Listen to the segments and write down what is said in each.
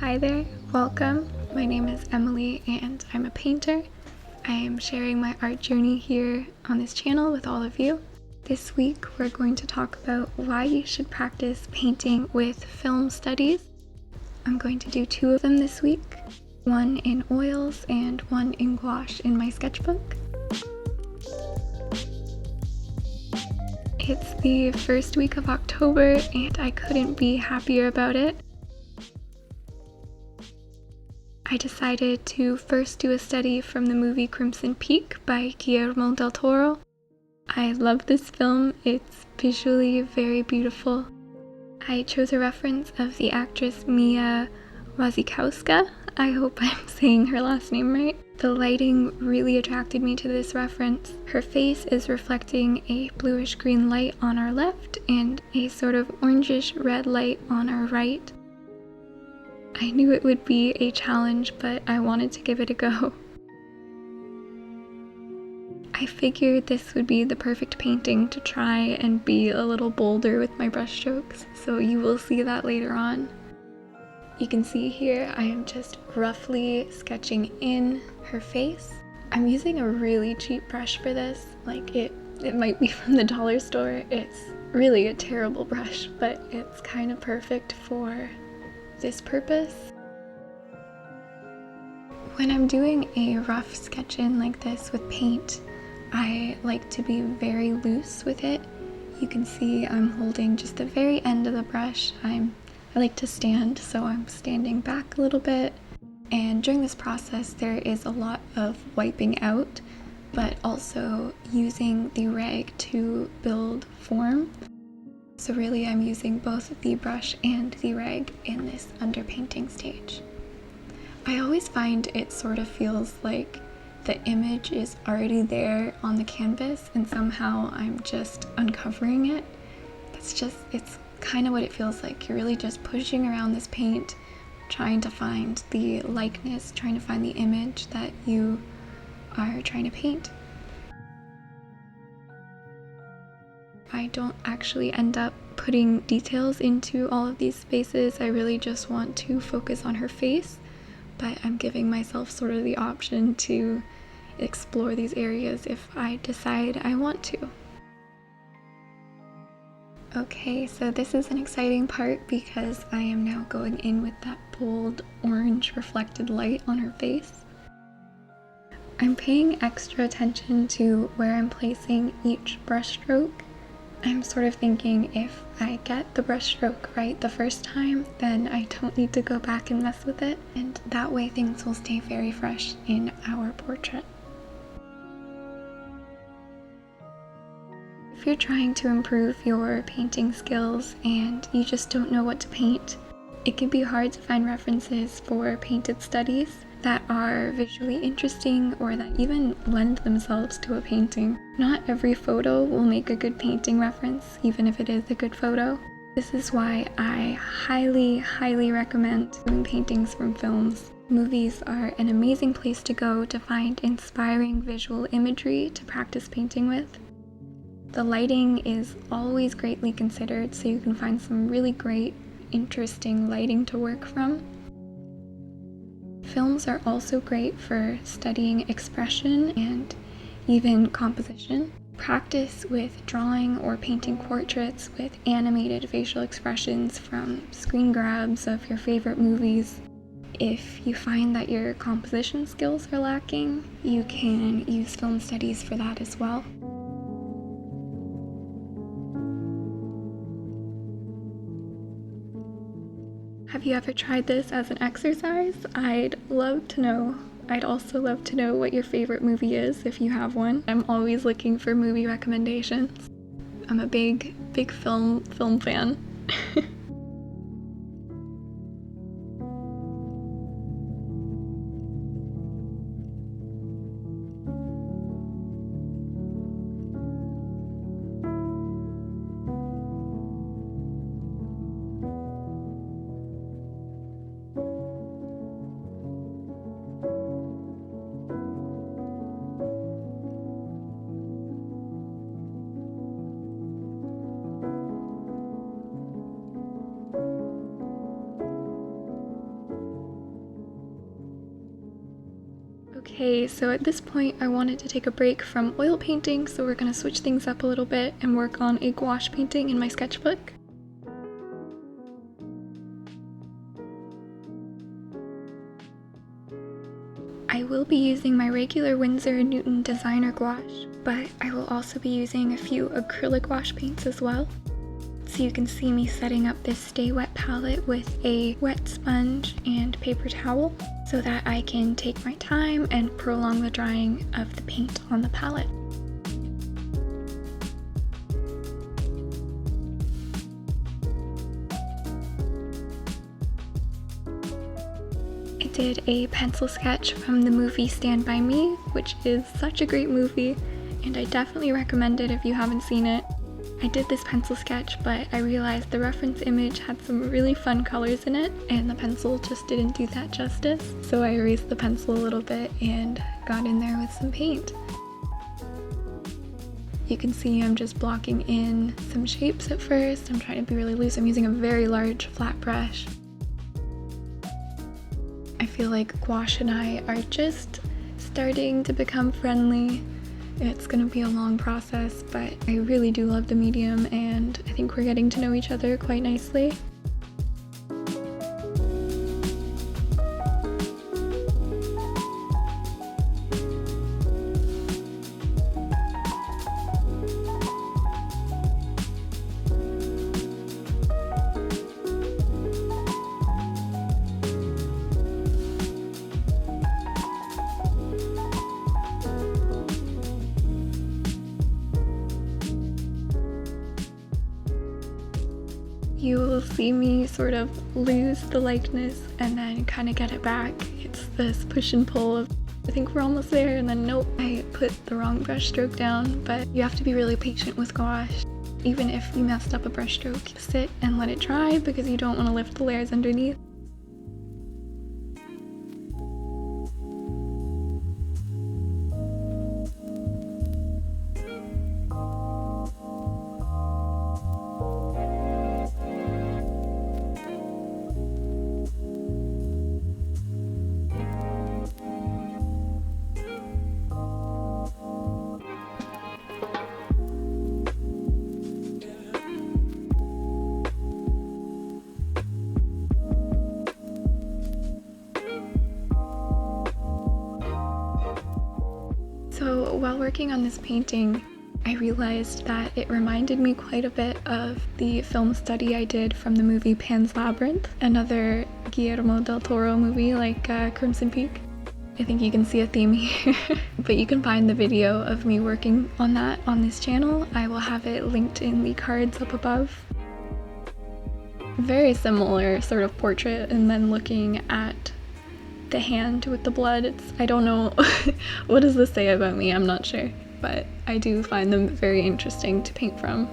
Hi there, welcome. My name is Emily and I'm a painter. I am sharing my art journey here on this channel with all of you. This week we're going to talk about why you should practice painting with film studies. I'm going to do 2 of them this week, one in oils and one in gouache in my sketchbook. It's the first week of October and I couldn't be happier about it. I decided to first do a study from the movie Crimson Peak by Guillermo del Toro. I love this film, it's visually very beautiful. I chose a reference of the actress Mia Wasikowska. I hope I'm saying her last name right. The lighting really attracted me to this reference. Her face is reflecting a bluish green light on our left and a sort of orangish red light on our right. I knew it would be a challenge, but I wanted to give it a go. I figured this would be the perfect painting to try and be a little bolder with my brushstrokes, so you will see that later on. You can see here I am just roughly sketching in her face. I'm using a really cheap brush for this, it might be from the dollar store. It's really a terrible brush, but it's kind of perfect for this purpose. When I'm doing a rough sketch-in like this with paint, I like to be very loose with it. You can see I'm holding just the very end of the brush. I like to stand, so I'm standing back a little bit. And during this process, there is a lot of wiping out, but also using the rag to build form. So really I'm using both the brush and the rag in this underpainting stage. I always find it sort of feels like the image is already there on the canvas and somehow I'm just uncovering it. It's kind of what it feels like. You're really just pushing around this paint, trying to find the likeness, trying to find the image that you are trying to paint. I don't actually end up putting details into all of these spaces. I really just want to focus on her face, but I'm giving myself sort of the option to explore these areas if I decide I want to. Okay, so this is an exciting part because I am now going in with that bold orange reflected light on her face. I'm paying extra attention to where I'm placing each brushstroke. I'm sort of thinking if I get the brushstroke right the first time, then I don't need to go back and mess with it, and that way things will stay very fresh in our portrait. If you're trying to improve your painting skills and you just don't know what to paint, it can be hard to find references for painted studies that are visually interesting or that even lend themselves to a painting. Not every photo will make a good painting reference, even if it is a good photo. This is why I highly recommend doing paintings from films. Movies are an amazing place to go to find inspiring visual imagery to practice painting with. The lighting is always greatly considered, so you can find some really great, interesting lighting to work from. Films are also great for studying expression and even composition. Practice with drawing or painting portraits with animated facial expressions from screen grabs of your favorite movies. If you find that your composition skills are lacking, you can use film studies for that as well. Have you ever tried this as an exercise? I'd love to know. I'd also love to know what your favorite movie is if you have one. I'm always looking for movie recommendations. I'm a big film fan. Okay, so at this point I wanted to take a break from oil painting, so we're going to switch things up a little bit and work on a gouache painting in my sketchbook. I will be using my regular Winsor & Newton designer gouache, but I will also be using a few acrylic gouache paints as well. So you can see me setting up this Stay Wet palette with a wet sponge and paper towel so that I can take my time and prolong the drying of the paint on the palette. I did a pencil sketch from the movie Stand By Me, which is such a great movie, and I definitely recommend it if you haven't seen it. I did this pencil sketch, but I realized the reference image had some really fun colors in it, and the pencil just didn't do that justice. So I erased the pencil a little bit and got in there with some paint. You can see I'm just blocking in some shapes at first. I'm trying to be really loose. I'm using a very large flat brush. I feel like gouache and I are just starting to become friendly. It's gonna be a long process, but I really do love the medium and I think we're getting to know each other quite nicely. You will see me sort of lose the likeness and then kind of get it back. It's this push and pull of, I think we're almost there, and then nope, I put the wrong brush stroke down. But you have to be really patient with gouache. Even if you messed up a brush stroke, sit and let it dry because you don't want to lift the layers underneath. So while working on this painting, I realized that it reminded me quite a bit of the film study I did from the movie Pan's Labyrinth, another Guillermo del Toro movie like Crimson Peak. I think you can see a theme here, but you can find the video of me working on that on this channel. I will have it linked in the cards up above. Very similar sort of portrait, and then looking at the hand with the blood. I don't know, what does this say about me? I'm not sure, but I do find them very interesting to paint from.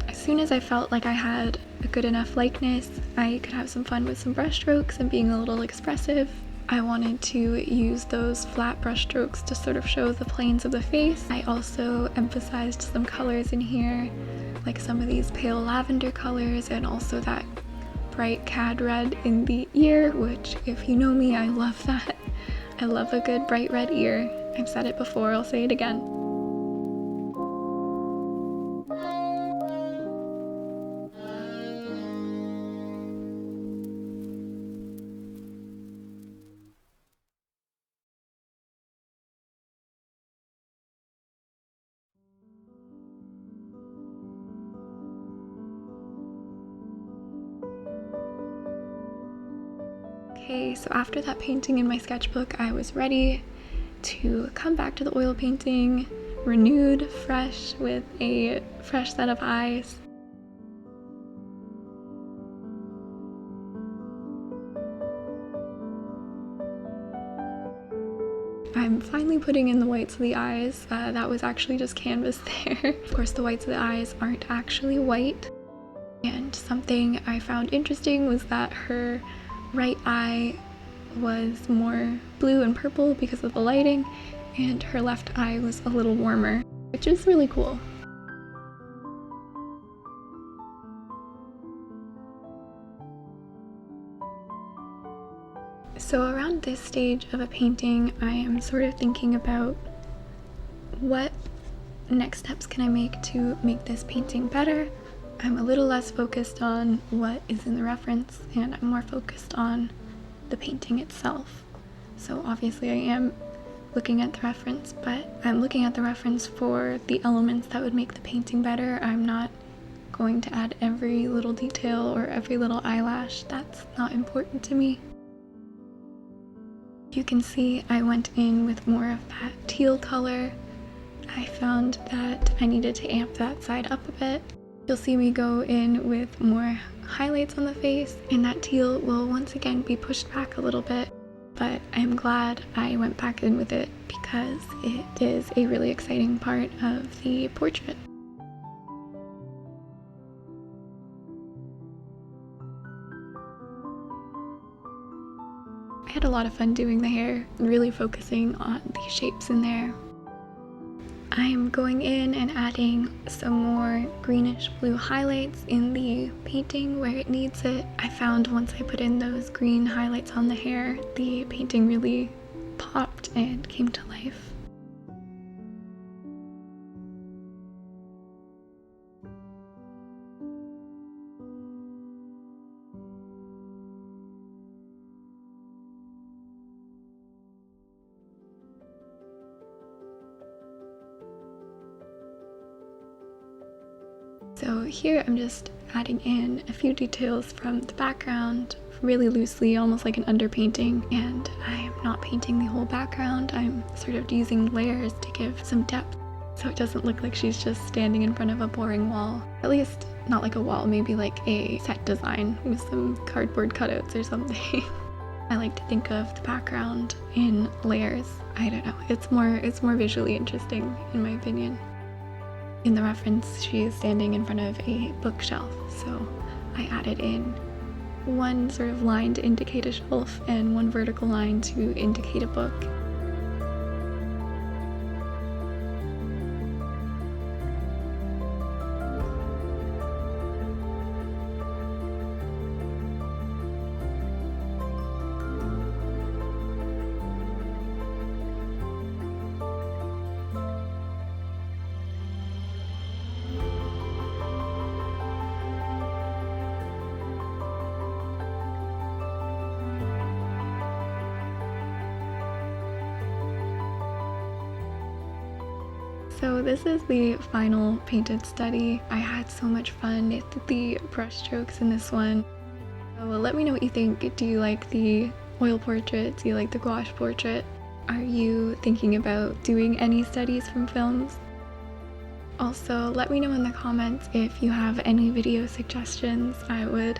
As soon as I felt like I had a good enough likeness, I could have some fun with some brush strokes and being a little expressive. I wanted to use those flat brush strokes to sort of show the planes of the face. I also emphasized some colors in here, like some of these pale lavender colors and also that bright cad red in the ear, which if you know me, I love that. I love a good bright red ear. I've said it before, I'll say it again. Okay, so after that painting in my sketchbook, I was ready to come back to the oil painting, renewed, fresh, with a fresh set of eyes. I'm finally putting in the whites of the eyes. That was actually just canvas there. Of course, the whites of the eyes aren't actually white. And something I found interesting was that her right eye was more blue and purple because of the lighting, and her left eye was a little warmer, which is really cool. So around this stage of a painting, I am sort of thinking about what next steps can I make to make this painting better. I'm a little less focused on what is in the reference, and I'm more focused on the painting itself. So obviously I am looking at the reference, but I'm looking at the reference for the elements that would make the painting better. I'm not going to add every little detail or every little eyelash. That's not important to me. You can see I went in with more of that teal color. I found that I needed to amp that side up a bit. You'll see me go in with more highlights on the face, and that teal will once again be pushed back a little bit, but I'm glad I went back in with it because it is a really exciting part of the portrait. I had a lot of fun doing the hair, really focusing on the shapes in there. I'm going in and adding some more greenish blue highlights in the painting where it needs it. I found once I put in those green highlights on the hair, the painting really popped and came to life. So here I'm just adding in a few details from the background really loosely, almost like an underpainting, and I'm not painting the whole background. I'm sort of using layers to give some depth so it doesn't look like she's just standing in front of a boring wall. At least not like a wall, maybe like a set design with some cardboard cutouts or something. I like to think of the background in layers. I don't know, it's more visually interesting in my opinion. In the reference, she is standing in front of a bookshelf, so I added in one sort of line to indicate a shelf and one vertical line to indicate a book. So this is the final painted study. I had so much fun with the brush strokes in this one. So let me know what you think. Do you like the oil portrait? Do you like the gouache portrait? Are you thinking about doing any studies from films? Also, let me know in the comments if you have any video suggestions. I would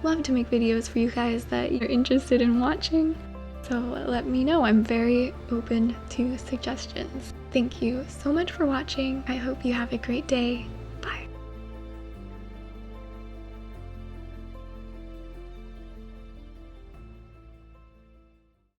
love to make videos for you guys that you're interested in watching. So let me know. I'm very open to suggestions. Thank you so much for watching. I hope you have a great day.